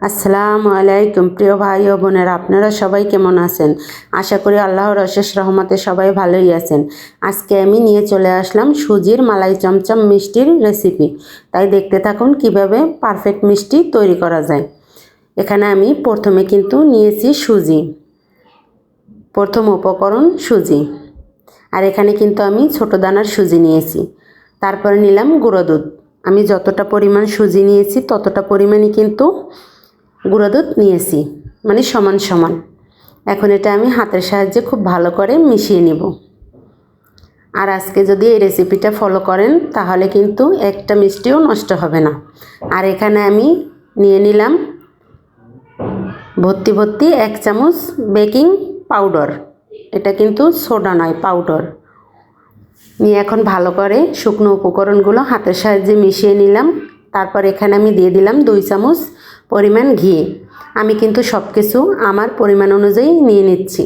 আসসালামু আলাইকুম প্রিয় ভাই ও বোনেরা, আপনারা সবাই কেমন আছেন? আশা করি আল্লাহর অশেষ রহমতে সবাই ভালোই আছেন। আজকে আমি নিয়ে চলে আসলাম সুজির মালাই চমচম মিষ্টির রেসিপি। তাই দেখতে থাকুন কিভাবে পারফেক্ট মিষ্টি তৈরি করা যায়। এখানে আমি প্রথমে কিন্তু নিয়েছি সুজি। প্রথম উপকরণ সুজি। আর এখানে কিন্তু আমি ছোট দানার সুজি নিয়েছি। তারপরে নিলাম গুঁড়ো দুধ। আমি যতটা পরিমাণ সুজি নিয়েছি ততটা পরিমাণই কিন্তু গুঁড়ো দুধ নিয়েছি, মানে সমান সমান। এখন এটা আমি হাতের সাহায্যে খুব ভালো করে মিশিয়ে নিব। আর আজকে যদি এই রেসিপিটা ফলো করেন তাহলে কিন্তু একটা মিষ্টিও নষ্ট হবে না। আর এখানে আমি নিয়ে নিলাম ভর্তি ভর্তি 1 চামচ বেকিং পাউডার। এটা কিন্তু সোডা নয়, পাউডার। নিয়ে এখন ভালো করে শুকনো উপকরণগুলো হাতের সাহায্যে মিশিয়ে নিলাম। তারপর এখানে আমি দিয়ে দিলাম 2 চামচ পরিমাণ ঘি। আমি কিন্তু সব কিছু আমার পরিমাণ অনুযায়ী নিয়ে নিচ্ছি।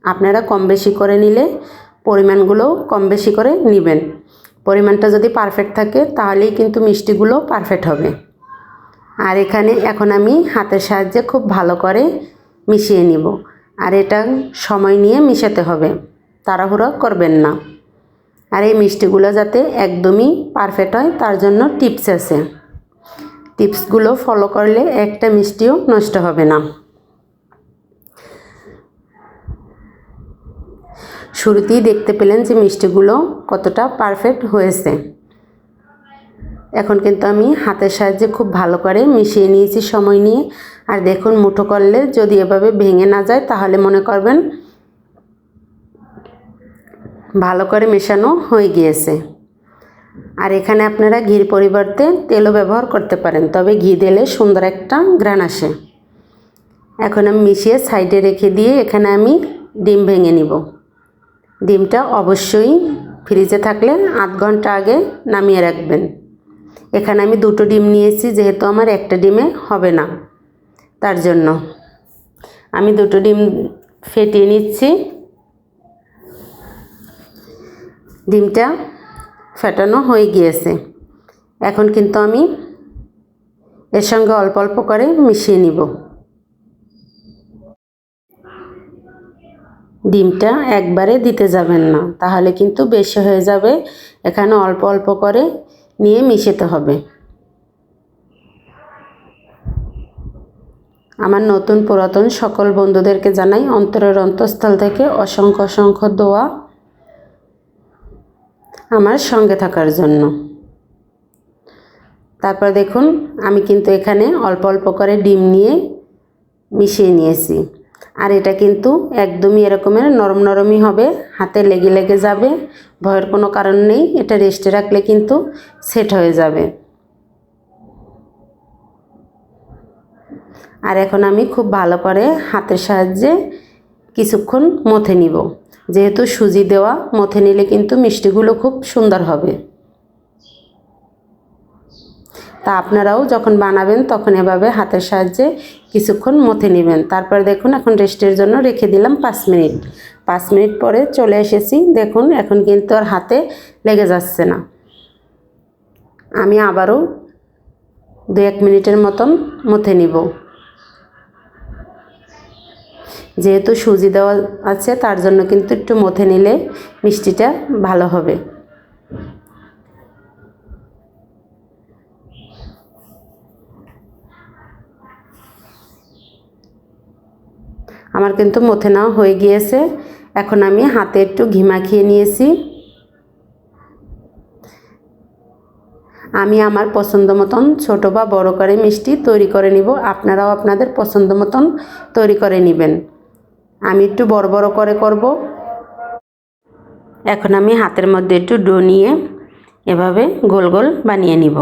আপনারা কম বেশি করে নিলে পরিমাণগুলো কম বেশি করে নেবেন। পরিমাণটা যদি পারফেক্ট থাকে তাহলেই কিন্তু মিষ্টিগুলো পারফেক্ট হবে। আর এখানে এখন আমি হাতের সাহায্যে খুব ভালো করে মিশিয়ে নিব। আর এটা সময় নিয়ে মিশাতে হবে, তাড়াহুড়ো করবেন না। আর এই মিষ্টিগুলো যাতে একদমই পারফেক্ট হয় তার জন্য টিপস আছে। টিপসগুলো ফলো করলে একটা মিষ্টিও নষ্ট হবে না। শুরুতেই দেখতে পেলেন যে মিষ্টিগুলো কতটা পারফেক্ট হয়েছে। এখন কিন্তু আমি হাতের সাহায্যে খুব ভালো করে মিশিয়ে নিয়েছি সময় নিয়ে। আর দেখুন, মুঠো করলে যদি এভাবে ভেঙে না যায় তাহলে মনে করবেন ভালো করে মেশানো হয়ে গিয়েছে। আর এখানে আপনারা ঘির পরিবর্তে তেলও ব্যবহার করতে পারেন, তবে ঘি দিলে সুন্দর একটা ঘ্রাণ আসে। এখন আমি মিশিয়ে সাইডে রেখে দিয়ে এখানে আমি ডিম ভেঙে নিব। ডিমটা অবশ্যই ফ্রিজে থাকলে আধ ঘন্টা আগে নামিয়ে রাখবেন। এখানে আমি 2টো ডিম নিয়েছি, যেহেতু আমার একটা ডিমে হবে না, তার জন্য আমি 2টো ডিম ফেটিয়ে নিচ্ছি। ডিমটা ফেটানো হয়ে গিয়েছে। এখন কিন্তু আমি এর সঙ্গে অল্প অল্প করে মিশিয়ে নিব। ডিমটা একবারে দিতে যাবেন না, তাহলে কিন্তু বেশি হয়ে যাবে। এখানে অল্প অল্প করে নিয়ে মিশাতে হবে। আমার নতুন পুরাতন সকল বন্ধুদেরকে জানাই অন্তরের অন্তঃস্থল থেকে অসংখ্য অসংখ্য দোয়া আমার সঙ্গে থাকার জন্য। তারপর দেখুন, আমি কিন্তু এখানে অল্প অল্প করে ডিম নিয়ে মিশিয়ে নিয়েছি। আর এটা কিন্তু একদমই এরকমের নরম নরমই হবে, হাতে লেগে লেগে যাবে, ভয়ের কোনো কারণ নেই। এটা রেস্টে রাখলে কিন্তু সেট হয়ে যাবে। আর এখন আমি খুব ভালো করে হাতের সাহায্যে কিছুক্ষণ মথে নিব। যেহেতু সুজি দেওয়া, মথে নিলে কিন্তু মিষ্টিগুলো খুব সুন্দর হবে। তা আপনারাও যখন বানাবেন তখন এভাবে হাতের সাহায্যে কিছুক্ষণ মথে নেবেন। তারপর দেখুন, এখন রেস্টের জন্য রেখে দিলাম 5 মিনিট। 5 মিনিট পরে চলে এসেছি। দেখুন, এখন কিন্তু আর হাতে লেগে যাচ্ছে না। আমি আবারও 2-1 মিনিটের মতন মথে নিব। যেহেতু সুজি দেওয়া আছে তার জন্য কিন্তু একটু মথে নিলে মিষ্টিটা ভালো হবে। আমার কিন্তু মথে নেওয়া হয়ে গিয়েছে। এখন আমি হাতে একটু ঘি মাখিয়ে নিয়েছি। আমি আমার পছন্দ মতন ছোটো বা বড় করে মিষ্টি তৈরি করে নিব। আপনারাও আপনাদের পছন্দ মতন তৈরি করে নেবেন। আমি একটু বড় বড় করে করব। এখন আমি হাতের মধ্যে একটু ডো নিয়ে এভাবে গোল গোল বানিয়ে নিব।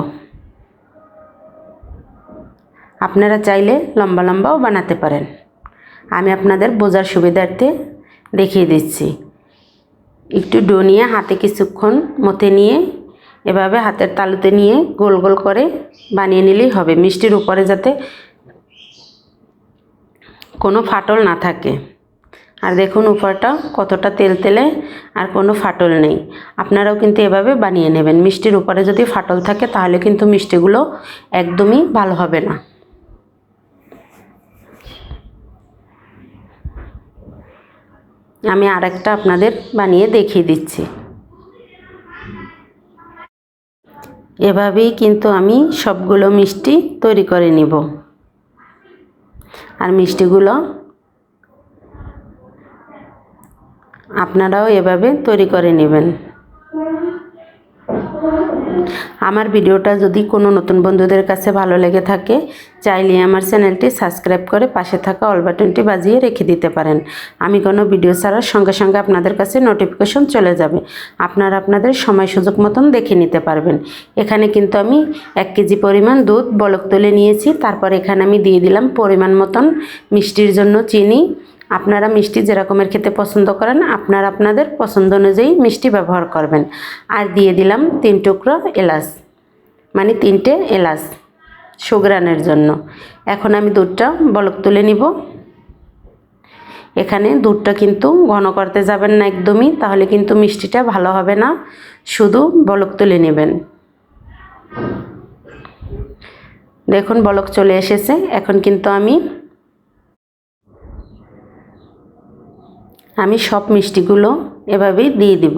আপনারা চাইলে লম্বা লম্বাও বানাতে পারেন। আমি আপনাদের বোঝার সুবিধার্থে দেখিয়ে দিচ্ছি। একটু ডো নিয়ে হাতে কিছুক্ষণ মথে নিয়ে এভাবে হাতের তালুতে নিয়ে গোল গোল করে বানিয়ে নিলেই হবে। মিষ্টির উপরে যাতে কোনো ফাটল না থাকে। আর দেখুন উপরটা কতটা তেলতেলে, আর কোনো ফাটল নেই। আপনারাও কিন্তু এভাবে বানিয়ে নেবেন। মিষ্টির উপরে যদি ফাটল থাকে তাহলে কিন্তু মিষ্টিগুলো একদমই ভালো হবে না। আমি আরেকটা আপনাদের বানিয়ে দেখিয়ে দিচ্ছি। এভাবেই কিন্তু আমি সবগুলো মিষ্টি তৈরি করে নিব। আর মিষ্টিগুলো আপনারাও এভাবে তৈরি করে নেবেন। আমার ভিডিওটা যদি কোনো নতুন বন্ধুদের কাছে ভালো লেগে থাকে, চাইলে আমার চ্যানেলটি সাবস্ক্রাইব করে পাশে থাকা অল বাটনটি বাজিয়ে রেখে দিতে পারেন। আমি কোনো ভিডিও ছাড়ার সঙ্গে সঙ্গে আপনাদের কাছে নোটিফিকেশন চলে যাবে, আপনারা আপনাদের সময় সুযোগ মতন দেখে নিতে পারবেন। এখানে কিন্তু আমি 1 কেজি পরিমাণ দুধ বলক তুলে নিয়েছি। তারপর এখানে আমি দিয়ে দিলাম পরিমাণ মতন মিষ্টির জন্য চিনি। আপনারা মিষ্টি যেরকমের খেতে পছন্দ করেন আপনারা আপনাদের পছন্দ অনুযায়ী মিষ্টি ব্যবহার করবেন। আর দিয়ে দিলাম 3 টুকরো এলাচ, মানে 3টে এলাচ সুগ্রানের জন্য। এখন আমি দুধটা বলক তুলে নিব। এখানে দুধটা কিন্তু ঘন করতে যাবেন না একদমই, তাহলে কিন্তু মিষ্টিটা ভালো হবে না। শুধু বলক তুলে নেবেন। দেখুন বলক চলে এসেছে। এখন কিন্তু আমি সব মিষ্টিগুলো এভাবেই দিয়ে দিব।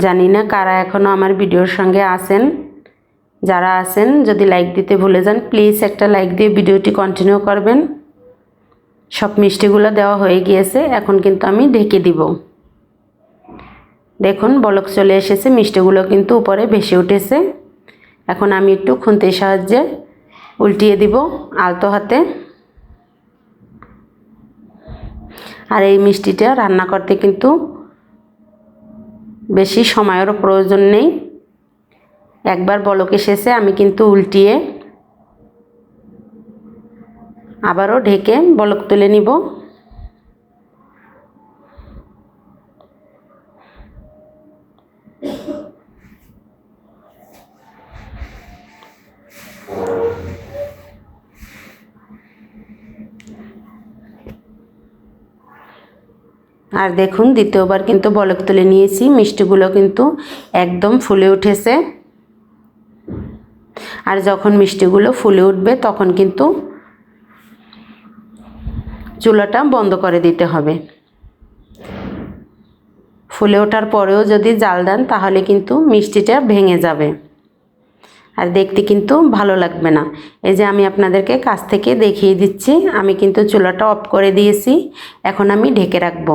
জানি না কারা এখনও আমার ভিডিওর সঙ্গে আছেন। যারা আছেন যদি লাইক দিতে ভুলে যান, প্লিজ একটা লাইক দিয়ে ভিডিওটি কন্টিনিউ করবেন। সব মিষ্টিগুলো দেওয়া হয়ে গিয়েছে। এখন কিন্তু আমি ঢেকে দিব। দেখুন বলক চলে এসেছে, মিষ্টিগুলো কিন্তু উপরে ভেসে উঠেছে। এখন আমি একটু খুন্তির সাহায্যে উল্টিয়ে দিব আলতো হাতে। আর এই মিষ্টিটা রান্না করতে কিন্তু বেশি সময়েরও প্রয়োজন নেই। একবার বলক এসেছে, আমি কিন্তু উল্টিয়ে আবারও ঢেকে বলক তুলে নিব। আর দেখুন দ্বিতীয়বার কিন্তু বলক তুলে নিয়েছি। মিষ্টিগুলো কিন্তু একদম ফুলে উঠেছে। আর যখন মিষ্টিগুলো ফুলে উঠবে তখন কিন্তু চুলাটা বন্ধ করে দিতে হবে। ফুলে ওঠার পরেও যদি জাল দেন তাহলে কিন্তু মিষ্টিটা ভেঙে যাবে আর দেখতে কিন্তু ভালো লাগবে না। এই যে আমি আপনাদেরকে কাছ থেকে দেখিয়ে দিচ্ছি, আমি কিন্তু চুলাটা অফ করে দিয়েছি। এখন আমি ঢেকে রাখবো।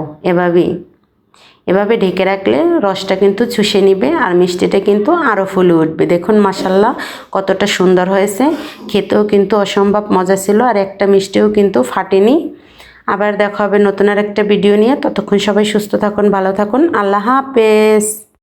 এভাবে ঢেকে রাখলে রসটা কিন্তু চুষে নিবে আর মিষ্টিটা কিন্তু আরও ফুলে উঠবে। দেখুন মাশাআল্লাহ কতটা সুন্দর হয়েছে। খেতেও কিন্তু অসম্ভব মজা ছিল আর একটা মিষ্টিও কিন্তু ফাটেনি। আবার দেখা হবে নতুন আর একটা ভিডিও নিয়ে। ততক্ষণ সবাই সুস্থ থাকুন, ভালো থাকুন। আল্লাহ হাফেজ।